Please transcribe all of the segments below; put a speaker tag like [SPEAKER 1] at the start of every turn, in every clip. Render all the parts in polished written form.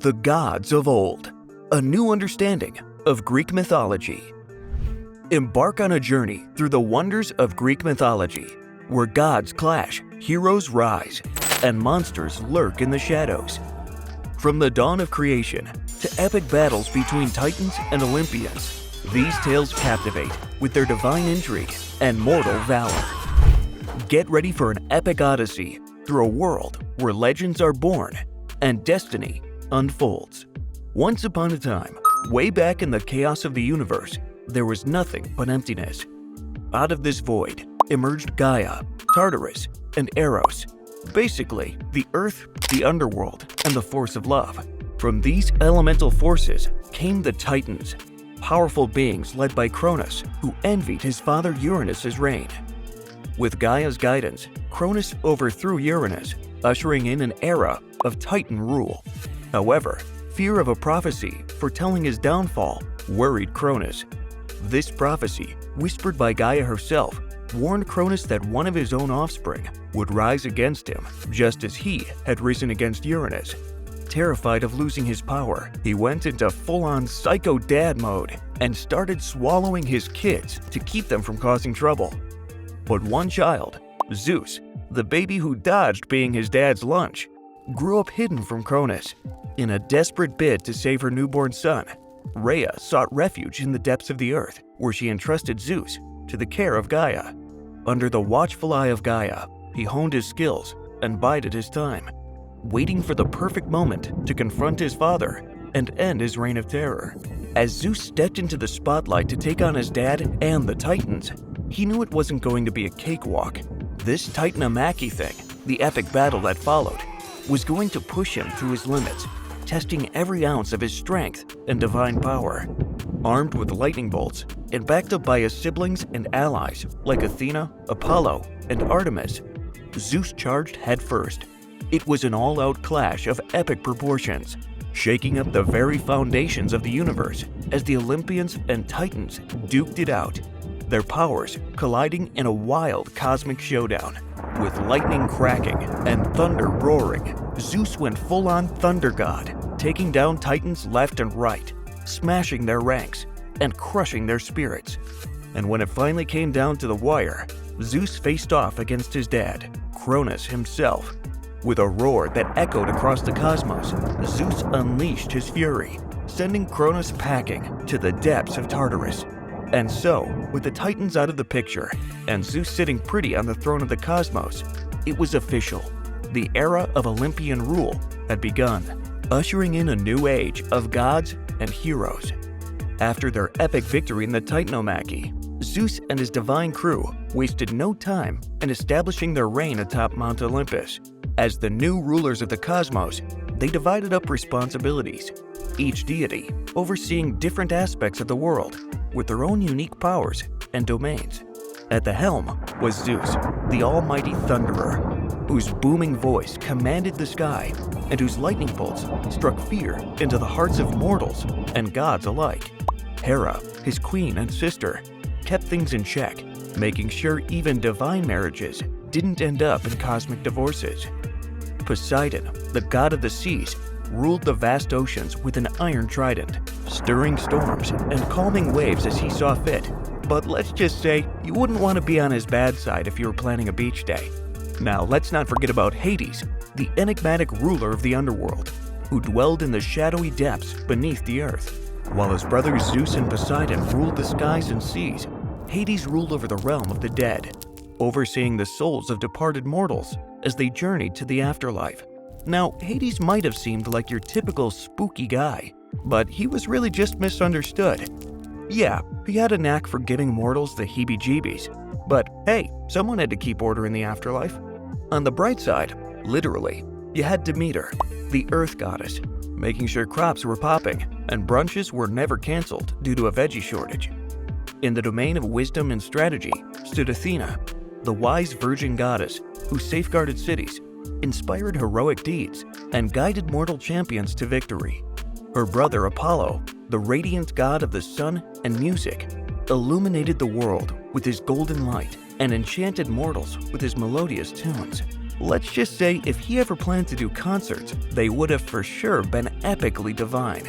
[SPEAKER 1] The Gods of Old, a new understanding of Greek mythology. Embark on a journey through the wonders of Greek mythology, where gods clash, heroes rise, and monsters lurk in the shadows. From the dawn of creation to epic battles between Titans and Olympians, these tales captivate with their divine intrigue and mortal valor. Get ready for an epic odyssey through a world where legends are born and destiny unfolds. Once upon a time, way back in the chaos of the universe, there was nothing but emptiness. Out of this void emerged Gaia, Tartarus, and Eros. Basically, the earth, the underworld, and the force of love. From these elemental forces came the Titans, powerful beings led by Cronus, who envied his father Uranus's reign. With Gaia's guidance, Cronus overthrew Uranus, ushering in an era of Titan rule. However, fear of a prophecy foretelling his downfall worried Cronus. This prophecy, whispered by Gaia herself, warned Cronus that one of his own offspring would rise against him, just as he had risen against Uranus. Terrified of losing his power, he went into full-on psycho dad mode and started swallowing his kids to keep them from causing trouble. But one child, Zeus, the baby who dodged being his dad's lunch, grew up hidden from Cronus. In a desperate bid to save her newborn son, Rhea sought refuge in the depths of the earth, where she entrusted Zeus to the care of Gaia. Under the watchful eye of Gaia, he honed his skills and bided his time, waiting for the perfect moment to confront his father and end his reign of terror. As Zeus stepped into the spotlight to take on his dad and the Titans, he knew it wasn't going to be a cakewalk. This Titanomachy thing, the epic battle that followed, was going to push him to his limits, testing every ounce of his strength and divine power. Armed with lightning bolts and backed up by his siblings and allies like Athena, Apollo, and Artemis, Zeus charged headfirst. It was an all-out clash of epic proportions, shaking up the very foundations of the universe as the Olympians and Titans duked it out, their powers colliding in a wild cosmic showdown. With lightning cracking and thunder roaring, Zeus went full-on thunder god, taking down Titans left and right, smashing their ranks and crushing their spirits. And when it finally came down to the wire, Zeus faced off against his dad, Cronus himself. With a roar that echoed across the cosmos, Zeus unleashed his fury, sending Cronus packing to the depths of Tartarus. And so, with the Titans out of the picture, and Zeus sitting pretty on the throne of the cosmos, it was official. The era of Olympian rule had begun, ushering in a new age of gods and heroes. After their epic victory in the Titanomachy, Zeus and his divine crew wasted no time in establishing their reign atop Mount Olympus. As the new rulers of the cosmos, they divided up responsibilities, each deity overseeing different aspects of the world with their own unique powers and domains. At the helm was Zeus, the almighty thunderer, whose booming voice commanded the sky and whose lightning bolts struck fear into the hearts of mortals and gods alike. Hera, his queen and sister, kept things in check, making sure even divine marriages didn't end up in cosmic divorces. Poseidon, the god of the seas, ruled the vast oceans with an iron trident, stirring storms and calming waves as he saw fit. But let's just say you wouldn't want to be on his bad side if you were planning a beach day. Now let's not forget about Hades, the enigmatic ruler of the underworld, who dwelled in the shadowy depths beneath the earth. While his brothers Zeus and Poseidon ruled the skies and seas, Hades ruled over the realm of the dead, overseeing the souls of departed mortals as they journeyed to the afterlife. Now, Hades might have seemed like your typical spooky guy, but he was really just misunderstood. Yeah, he had a knack for giving mortals the heebie-jeebies, but hey, someone had to keep order in the afterlife. On the bright side, literally, you had Demeter, the earth goddess, making sure crops were popping and brunches were never canceled due to a veggie shortage. In the domain of wisdom and strategy stood Athena, the wise virgin goddess who safeguarded cities, inspired heroic deeds, and guided mortal champions to victory. Her brother Apollo, the radiant god of the sun and music, illuminated the world with his golden light and enchanted mortals with his melodious tunes. Let's just say if he ever planned to do concerts, they would have for sure been epically divine.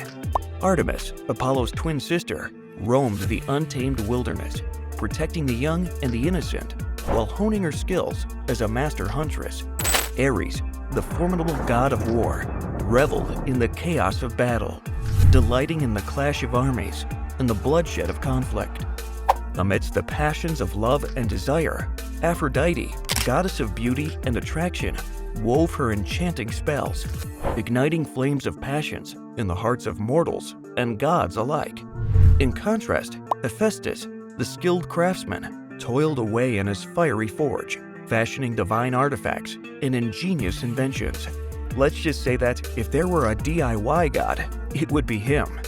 [SPEAKER 1] Artemis, Apollo's twin sister, roamed the untamed wilderness, protecting the young and the innocent while honing her skills as a master huntress. Ares, the formidable god of war, reveled in the chaos of battle, delighting in the clash of armies and the bloodshed of conflict. Amidst the passions of love and desire, Aphrodite, goddess of beauty and attraction, wove her enchanting spells, igniting flames of passions in the hearts of mortals and gods alike. In contrast, Hephaestus, the skilled craftsman, toiled away in his fiery forge, fashioning divine artifacts and ingenious inventions. Let's just say that if there were a DIY god, it would be him.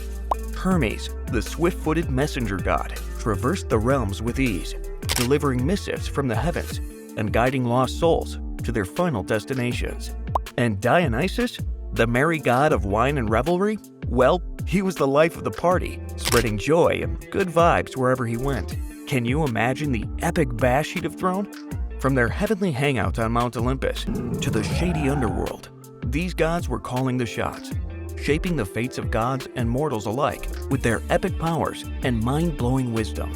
[SPEAKER 1] Hermes, the swift-footed messenger god, traversed the realms with ease, delivering missives from the heavens and guiding lost souls to their final destinations. And Dionysus, the merry god of wine and revelry? Well, he was the life of the party, spreading joy and good vibes wherever he went. Can you imagine the epic bash he'd have thrown? From their heavenly hangout on Mount Olympus to the shady underworld, these gods were calling the shots, shaping the fates of gods and mortals alike with their epic powers and mind-blowing wisdom.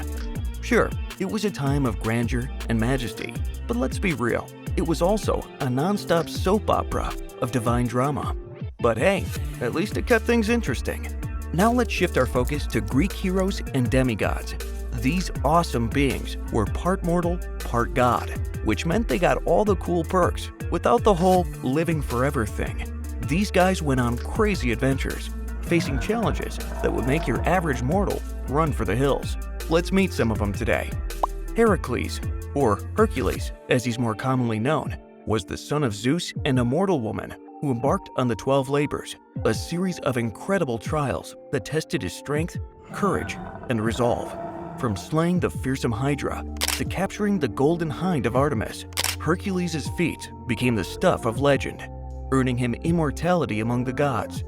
[SPEAKER 1] Sure, it was a time of grandeur and majesty, but let's be real, it was also a non-stop soap opera of divine drama. But hey, at least it kept things interesting. Now let's shift our focus to Greek heroes and demigods. These awesome beings were part mortal, part god, which meant they got all the cool perks without the whole living forever thing. These guys went on crazy adventures, facing challenges that would make your average mortal run for the hills. Let's meet some of them today. Heracles, or Hercules as he's more commonly known, was the son of Zeus and a mortal woman who embarked on the 12 labors, a series of incredible trials that tested his strength, courage, and resolve. From slaying the fearsome Hydra to capturing the golden hind of Artemis, Hercules' feats became the stuff of legend, earning him immortality among the gods.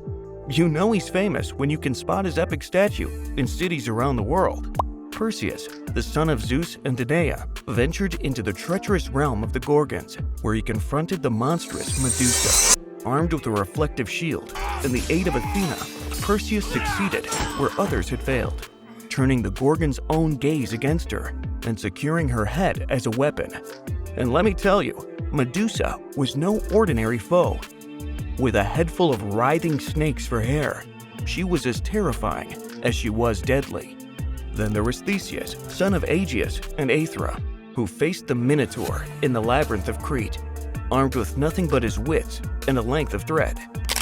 [SPEAKER 1] You know he's famous when you can spot his epic statue in cities around the world. Perseus, the son of Zeus and Danae, ventured into the treacherous realm of the Gorgons, where he confronted the monstrous Medusa. Armed with a reflective shield and the aid of Athena, Perseus succeeded where others had failed, turning the Gorgon's own gaze against her and securing her head as a weapon. And let me tell you, Medusa was no ordinary foe. With a head full of writhing snakes for hair, she was as terrifying as she was deadly. Then there was Theseus, son of Aegeus and Aethra, who faced the Minotaur in the labyrinth of Crete, armed with nothing but his wits and a length of thread.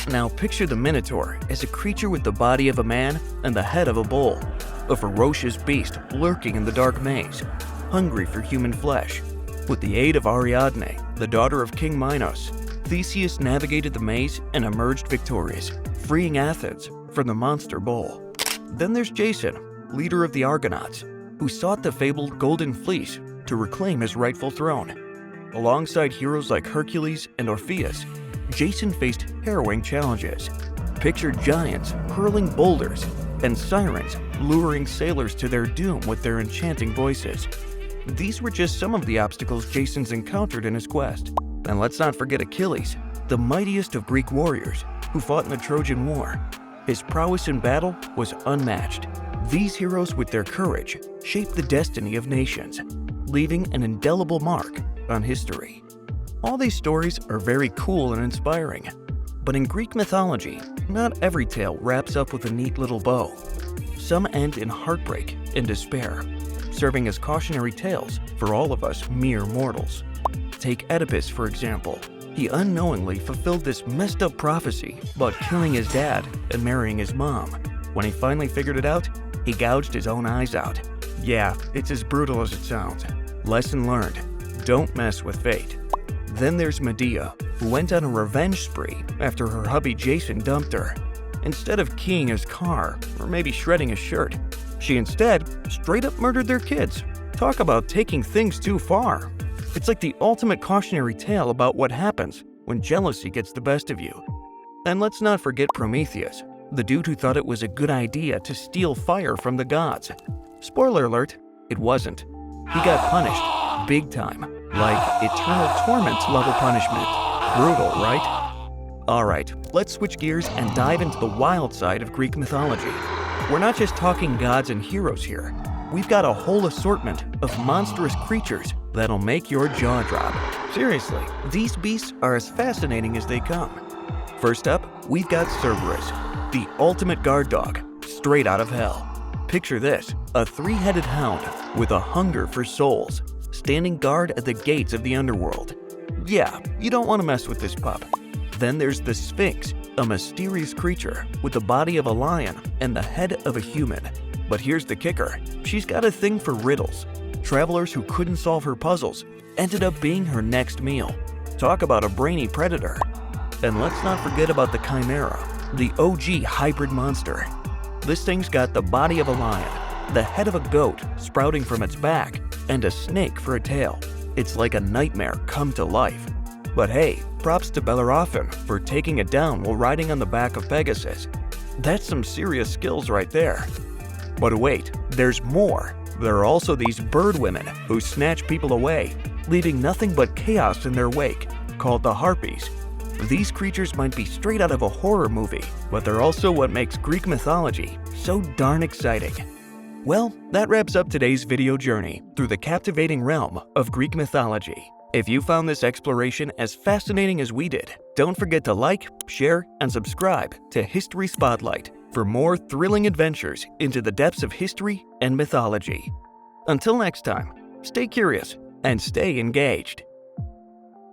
[SPEAKER 1] Now picture the Minotaur as a creature with the body of a man and the head of a bull, a ferocious beast lurking in the dark maze, hungry for human flesh. With the aid of Ariadne, the daughter of King Minos, Theseus navigated the maze and emerged victorious, freeing Athens from the monster bull. Then there's Jason, leader of the Argonauts, who sought the fabled Golden Fleece to reclaim his rightful throne. Alongside heroes like Hercules and Orpheus, Jason faced harrowing challenges. Picture giants hurling boulders and sirens luring sailors to their doom with their enchanting voices. These were just some of the obstacles Jason's encountered in his quest. And let's not forget Achilles, the mightiest of Greek warriors who fought in the Trojan War. His prowess in battle was unmatched. These heroes with their courage shaped the destiny of nations, leaving an indelible mark on history. All these stories are very cool and inspiring, but in Greek mythology, not every tale wraps up with a neat little bow. Some end in heartbreak and despair, serving as cautionary tales for all of us mere mortals. Take Oedipus, for example. He unknowingly fulfilled this messed up prophecy about killing his dad and marrying his mom. When he finally figured it out, he gouged his own eyes out. Yeah, it's as brutal as it sounds. Lesson learned, don't mess with fate. Then there's Medea, who went on a revenge spree after her hubby Jason dumped her. Instead of keying his car or maybe shredding his shirt, she instead straight up murdered their kids. Talk about taking things too far. It's like the ultimate cautionary tale about what happens when jealousy gets the best of you. And let's not forget Prometheus, the dude who thought it was a good idea to steal fire from the gods. Spoiler alert, it wasn't. He got punished, big time, like eternal torment level punishment. Brutal, right? Alright, let's switch gears and dive into the wild side of Greek mythology. We're not just talking gods and heroes here. We've got a whole assortment of monstrous creatures that'll make your jaw drop. Seriously, these beasts are as fascinating as they come. First up, we've got Cerberus, the ultimate guard dog, straight out of hell. Picture this, a three-headed hound with a hunger for souls, standing guard at the gates of the underworld. Yeah, you don't want to mess with this pup. Then there's the Sphinx, a mysterious creature with the body of a lion and the head of a human. But here's the kicker, she's got a thing for riddles. Travelers who couldn't solve her puzzles ended up being her next meal. Talk about a brainy predator. And let's not forget about the Chimera, the OG hybrid monster. This thing's got the body of a lion, the head of a goat sprouting from its back, and a snake for a tail. It's like a nightmare come to life. But hey, props to Bellerophon for taking it down while riding on the back of Pegasus. That's some serious skills right there. But wait, there's more. There are also these bird women who snatch people away, leaving nothing but chaos in their wake, called the Harpies. These creatures might be straight out of a horror movie, but they're also what makes Greek mythology so darn exciting. Well, that wraps up today's video journey through the captivating realm of Greek mythology. If you found this exploration as fascinating as we did, don't forget to like, share, and subscribe to History Spotlight for more thrilling adventures into the depths of history and mythology. Until next time, stay curious and stay engaged.